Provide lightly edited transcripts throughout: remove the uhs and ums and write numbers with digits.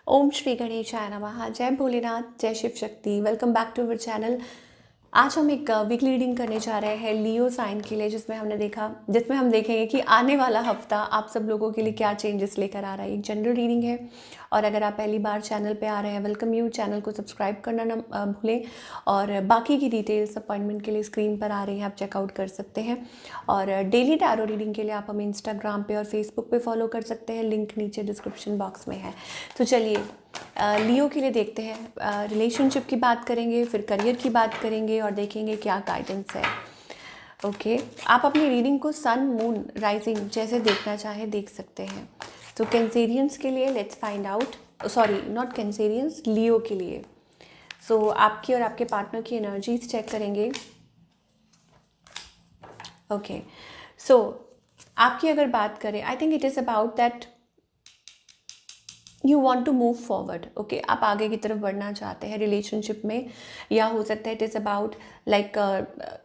ओम श्री गणेशाय नमः। जय भोलेनाथ, जय Shiv Shakti. Welcome back to our channel. आज हम एक वीकली रीडिंग करने जा रहे हैं लियो साइन के लिए, जिसमें हम देखेंगे कि आने वाला हफ्ता आप सब लोगों के लिए क्या चेंजेस लेकर आ रहा है। एक जनरल रीडिंग है और अगर आप पहली बार चैनल पे आ रहे हैं, वेलकम यू। चैनल को सब्सक्राइब करना ना भूलें और बाकी की डिटेल्स अपॉइंटमेंट के लिए स्क्रीन पर आ रही हैं, आप चेकआउट कर सकते हैं। और डेली टैरो रीडिंग के लिए आप हमें इंस्टाग्राम पे और फेसबुक पे फॉलो कर सकते हैं, लिंक नीचे डिस्क्रिप्शन बॉक्स में है। तो चलिए लियो के लिए देखते हैं। रिलेशनशिप की बात करेंगे, फिर करियर की बात करेंगे और देखेंगे क्या गाइडेंस है। ओके, आप अपनी रीडिंग को सन, मून, राइजिंग जैसे देखना चाहें देख सकते हैं। तो कैंसेरियंस के लिए let's find out, sorry not Cancerians, Leo के लिए। सो आपकी और आपके पार्टनर की एनर्जीज चेक करेंगे। ओके, सो आपकी अगर बात करें, I think it is about that you want to move forward. Okay, आप आगे की तरफ बढ़ना चाहते हैं रिलेशनशिप में, या हो सकता है इट इज़ अबाउट लाइक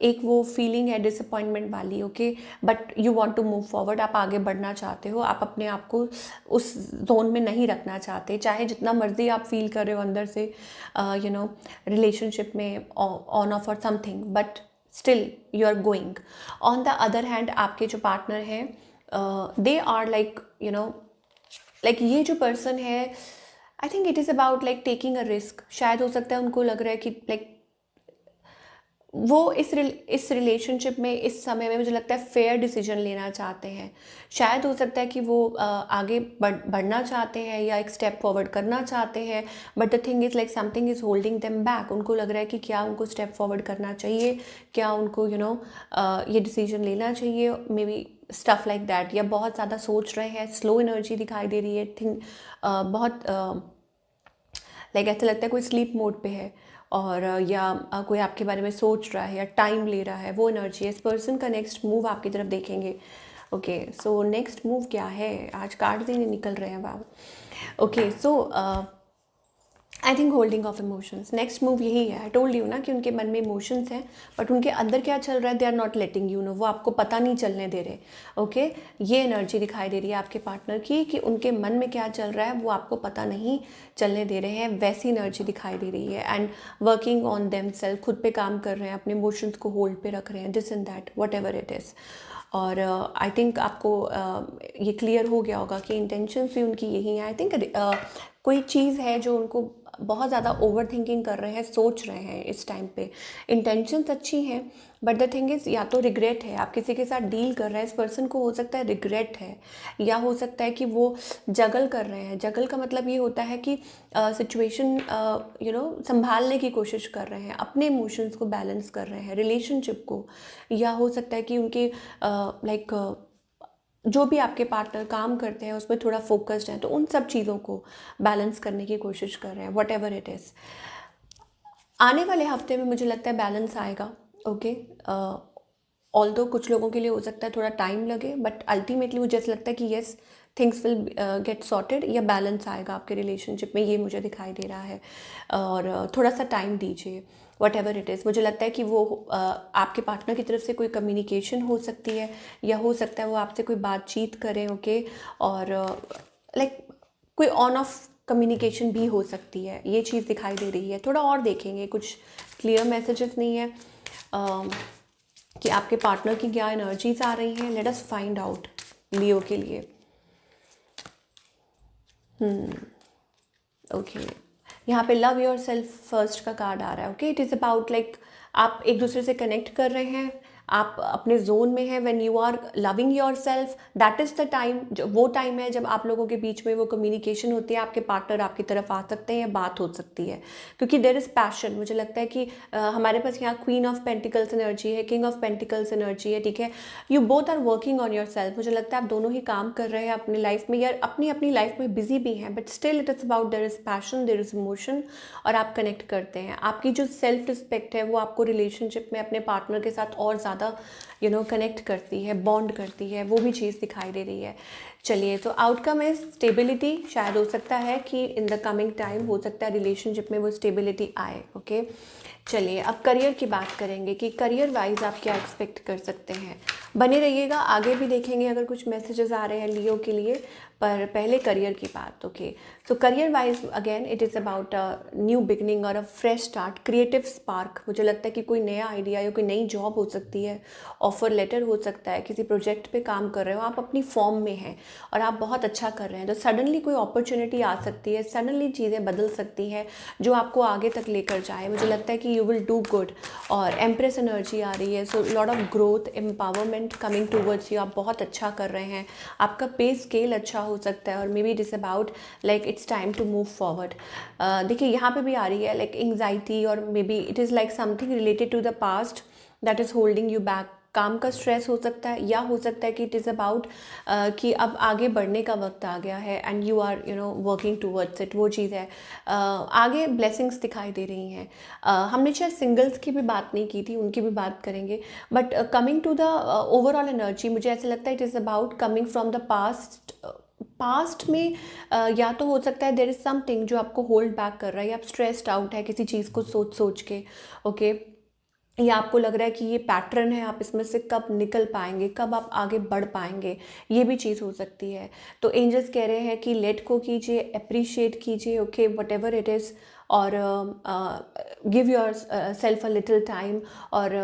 एक वो फीलिंग है डिसअपॉइंटमेंट वाली। Okay, but you want to move forward, आप आगे बढ़ना चाहते हो, आप अपने आप को उस जोन में नहीं रखना चाहते, चाहे जितना मर्जी आप फील कर रहे हो अंदर से रिलेशनशिप में ऑन ऑफ और something, but still you are going. On the other hand आपके जो पार्टनर हैं दे आर लाइक ये जो पर्सन है, आई think it is about like taking a risk. शायद हो सकता है उनको लग रहा है कि लाइक वो इस रिलेशनशिप में, इस समय में मुझे लगता है फेयर डिसीजन लेना चाहते हैं। शायद हो सकता है कि वो आगे बढ़ना चाहते हैं या एक स्टेप फॉरवर्ड करना चाहते हैं, but the thing is like something is holding them back. उनको लग रहा है कि क्या उनको स्टेप फॉरवर्ड करना चाहिए, क्या उनको ये डिसीजन लेना चाहिए, may be stuff like that. या बहुत ज़्यादा सोच रहे हैं, स्लो एनर्जी दिखाई दे रही है, बहुत लाइक ऐसा लगता है कोई स्लीप मोड पे है, और या कोई आपके बारे में सोच रहा है या टाइम ले रहा है, वो एनर्जी है। इस पर्सन का नेक्स्ट मूव आपकी तरफ देखेंगे। ओके, सो नेक्स्ट मूव क्या है, आज कार्ड्स ही नहीं निकल रहे हैं बाबा। Okay, so I think holding of emotions, next move यही है। आई टोल्ड यू ना कि उनके मन में इमोशंस हैं, बट उनके अंदर क्या चल रहा है, they are not letting you know, वो आपको पता नहीं चलने दे रहे। ओके, ये एनर्जी दिखाई दे रही है आपके पार्टनर की कि उनके मन में क्या चल रहा है वो आपको पता नहीं चलने दे रहे हैं, वैसी एनर्जी दिखाई दे रही है। And working on them self, खुद पे काम कर रहे हैं, अपने इमोशंस को होल्ड पे रख रहे हैं, this and that what ever it is. और आई थिंक आपको ये क्लियर हो गया होगा कि इंटेंशंस भी उनकी यही है। आई थिंक कोई चीज़ है जो उनको बहुत ज़्यादा ओवर थिंकिंग कर रहे हैं, सोच रहे हैं इस टाइम पे। इंटेंशंस अच्छी हैं, बट द थिंग इज़ या तो रिग्रेट है, आप किसी के साथ डील कर रहे हैं, इस पर्सन को हो सकता है रिग्रेट है, या हो सकता है कि वो जगल कर रहे हैं। जगल का मतलब ये होता है कि सिचुएशन संभालने की कोशिश कर रहे हैं, अपने इमोशंस को बैलेंस कर रहे हैं, रिलेशनशिप को। या हो सकता है कि उनके लाइक जो भी आपके पार्टनर काम करते हैं उसमें थोड़ा फोकस्ड है, तो उन सब चीज़ों को बैलेंस करने की कोशिश कर रहे हैं, वट एवर इट इज़। आने वाले हफ्ते में मुझे लगता है बैलेंस आएगा। ओके, ऑल्दो कुछ लोगों के लिए हो सकता है थोड़ा टाइम लगे, बट अल्टीमेटली मुझे ऐसा लगता है कि yes, things will get sorted, या बैलेंस आएगा आपके रिलेशनशिप में, ये मुझे दिखाई दे रहा है। और थोड़ा सा टाइम दीजिए, वट एवर इट इज़। मुझे लगता है कि वो आपके पार्टनर की तरफ से कोई कम्युनिकेशन हो सकती है, या हो सकता है वो आपसे कोई बातचीत करें। ओके, और लाइक कोई ऑन ऑफ कम्युनिकेशन भी हो सकती है, ये चीज़ दिखाई दे रही है। थोड़ा और देखेंगे, कुछ क्लियर मैसेजेस नहीं है कि आपके पार्टनर की क्या एनर्जीज आ रही हैं। लेट अस फाइंड आउट लियो के लिए। ओके, यहाँ पे लव योर सेल्फ फर्स्ट का कार्ड आ रहा है। Okay, it is about like आप एक दूसरे से कनेक्ट कर रहे हैं, आप अपने जोन में हैं। When you are loving yourself, that is the time, जो वो टाइम है जब आप लोगों के बीच में वो कम्युनिकेशन होती है, आपके पार्टनर आपकी तरफ आ सकते हैं या बात हो सकती है, क्योंकि देयर इज़ पैशन। मुझे लगता है कि हमारे पास यहाँ क्वीन ऑफ पेंटिकल्स एनर्जी है, किंग ऑफ पेंटिकल्स एनर्जी है। ठीक है, you both are working on yourself. मुझे लगता है आप दोनों ही काम कर रहे हैं अपनी लाइफ में, या अपनी अपनी लाइफ में बिजी भी हैं, but still it is about there is passion, there is emotion, और आप कनेक्ट करते हैं। आपकी जो सेल्फ रिस्पेक्ट है वो आपको रिलेशनशिप में अपने पार्टनर के साथ और ज़्यादा कनेक्ट करती है, बॉन्ड करती है, वो भी चीज़ दिखाई दे रही है। चलिए, तो आउटकम इज स्टेबिलिटी। शायद हो सकता है कि इन द कमिंग टाइम हो सकता है रिलेशनशिप में वो स्टेबिलिटी आए। ओके, चलिए अब करियर की बात करेंगे कि करियर वाइज आप क्या एक्सपेक्ट कर सकते हैं। बने रहिएगा, आगे भी देखेंगे अगर कुछ मैसेजेस आ रहे हैं लियो के लिए, पर पहले करियर की बात। Okay, so career wise again it is about a new beginning और a fresh start, creative spark. मुझे लगता है कि कोई नया आइडिया या कोई नई जॉब हो सकती है, ऑफर लेटर हो सकता है, किसी प्रोजेक्ट पे काम कर रहे हो, आप अपनी फॉर्म में हैं और आप बहुत अच्छा कर रहे हैं, तो सडनली कोई अपॉर्चुनिटी आ सकती है, सडनली चीज़ें बदल सकती हैं जो आपको आगे तक लेकर जाए। मुझे लगता है कि यू विल डू गुड। और एम्प्रेस एनर्जी आ रही है, so lot of growth, empowerment coming towards you. आप बहुत अच्छा कर रहे हैं, आपका पे स्केल अच्छा हो सकता है, और maybe it is about like it's time to move forward. देखिए यहाँ पे भी आ रही है लाइक एंग्जाइटी, और maybe it is like something related to the past that is holding you back. काम का स्ट्रेस हो सकता है, या हो सकता है कि इट इज़ अबाउट कि अब आगे बढ़ने का वक्त आ गया है and you are working towards it, वो चीज़ है। आगे ब्लेसिंग्स दिखाई दे रही हैं। हमने शायद सिंगल्स की भी बात नहीं की थी, उनकी भी बात करेंगे, but coming to the overall energy, मुझे ऐसा लगता है it is about coming from the past में या तो हो सकता है देयर इज़ समथिंग जो आपको होल्ड बैक कर रहा है, या आप स्ट्रेस्ड आउट है किसी चीज़ को सोच सोच के। ओके, या आपको लग रहा है कि ये पैटर्न है, आप इसमें से कब निकल पाएंगे, कब आप आगे बढ़ पाएंगे, ये भी चीज़ हो सकती है। तो एंजल्स कह रहे हैं कि लेट को कीजिए, अप्रिशिएट कीजिए, okay, whatever it is, और give yourself a little time, और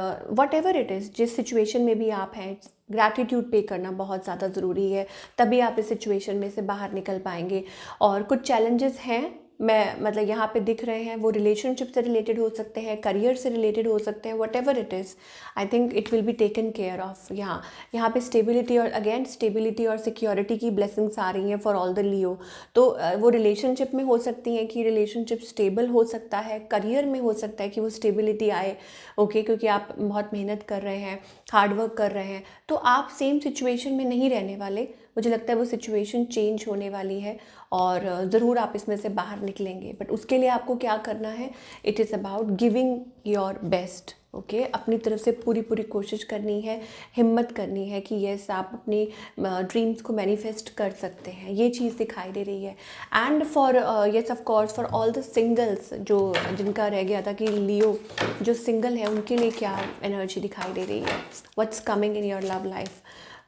वट एवर इट इज़, जिस सिचुएशन में भी आप हैं, ग्रैटिट्यूड पे करना बहुत ज़्यादा ज़रूरी है, तभी आप इस सिचुएशन में से बाहर निकल पाएंगे। और कुछ चैलेंजेस हैं, मैं मतलब यहाँ पे दिख रहे हैं, वो रिलेशनशिप से रिलेटेड हो सकते हैं, करियर से रिलेटेड हो सकते हैं, what ever it is, I think it will be taken care of. यहाँ पे स्टेबिलिटी, और अगेन स्टेबिलिटी और सिक्योरिटी की ब्लेसिंग्स आ रही हैं फॉर ऑल द लियो। तो वो रिलेशनशिप में हो सकती हैं कि रिलेशनशिप स्टेबल हो सकता है, करियर में हो सकता है कि वो स्टेबिलिटी आए, ओके, क्योंकि आप बहुत मेहनत कर रहे हैं, हार्डवर्क कर रहे हैं, तो आप सेम सिचुएशन में नहीं रहने वाले। मुझे लगता है वो सिचुएशन चेंज होने वाली है, और ज़रूर आप इसमें से बाहर निकलेंगे, बट उसके लिए आपको क्या करना है, it is about giving your best. Okay, अपनी तरफ से पूरी पूरी कोशिश करनी है, हिम्मत करनी है कि यस आप अपनी ड्रीम्स को मैनिफेस्ट कर सकते हैं, ये चीज़ दिखाई दे रही है। And for yes of course for all the singles, जो जिनका रह गया था कि लियो जो सिंगल है उनके लिए क्या एनर्जी दिखाई दे रही है, what's coming in your love life.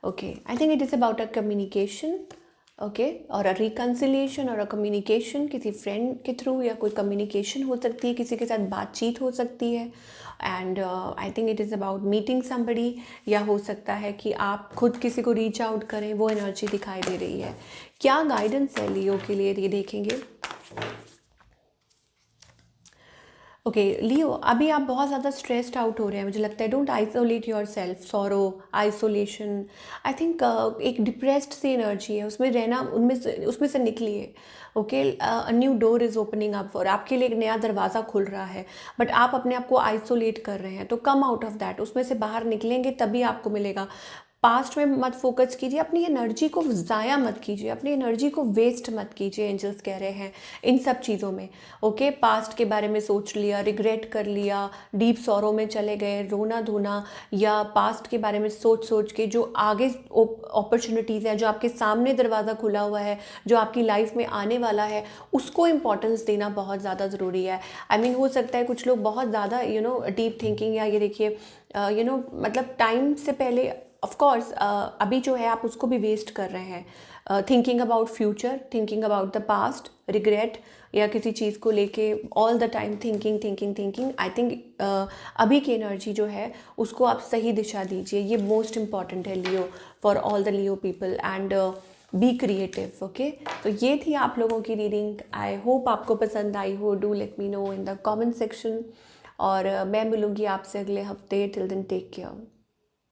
Okay, I think it is about a communication, okay, और अ रिकन्सिलिएशन और अ कम्युनिकेशन किसी फ्रेंड के थ्रू, या कोई कम्युनिकेशन हो सकती है, किसी के साथ बातचीत हो सकती है। And I think it is about meeting somebody, या हो सकता है कि आप खुद किसी को रीच आउट करें, वो एनर्जी दिखाई दे रही है। क्या गाइडेंस है लियो के लिए, ये देखेंगे। ओके लियो, अभी आप बहुत ज़्यादा स्ट्रेस्ड आउट हो रहे हैं, मुझे लगता है। Don't isolate your self, sorrow, isolation, I think एक डिप्रेस्ड सी एनर्जी है, उसमें रहना, उसमें से निकलिए। Okay, a new door is opening up, और आपके लिए एक नया दरवाज़ा खुल रहा है, बट आप अपने आप को आइसोलेट कर रहे हैं, तो कम आउट ऑफ दैट, उसमें से बाहर निकलेंगे तभी आपको मिलेगा। पास्ट में मत फोकस कीजिए, अपनी एनर्जी को ज़ाया मत कीजिए, अपनी एनर्जी को वेस्ट मत कीजिए, एंजल्स कह रहे हैं इन सब चीज़ों में। ओके, पास्ट के बारे में सोच लिया, रिग्रेट कर लिया, डीप सॉरो में चले गए, रोना धोना, या पास्ट के बारे में सोच सोच के जो आगे अपॉर्चुनिटीज़ हैं, जो आपके सामने दरवाज़ा खुला हुआ है, जो आपकी लाइफ में आने वाला है, उसको इम्पोर्टेंस देना बहुत ज़्यादा ज़रूरी है। आई मीन हो सकता है कुछ लोग बहुत ज़्यादा डीप थिंकिंग, या ये देखिए मतलब टाइम से पहले, ऑफ कोर्स अभी जो है आप उसको भी वेस्ट कर रहे हैं, thinking about future, thinking about the past, regret, या किसी चीज़ को लेके all the time thinking thinking thinking. I think अभी की एनर्जी जो है उसको आप सही दिशा दीजिए, ये मोस्ट इम्पॉर्टेंट है Leo, for all the Leo people, and be creative. Okay, तो ये थी आप लोगों की रीडिंग। आई होप आपको पसंद आई हो। Do let me know in the comment section, और मैं मिलूँगी आपसे अगले हफ्ते। Till then take care.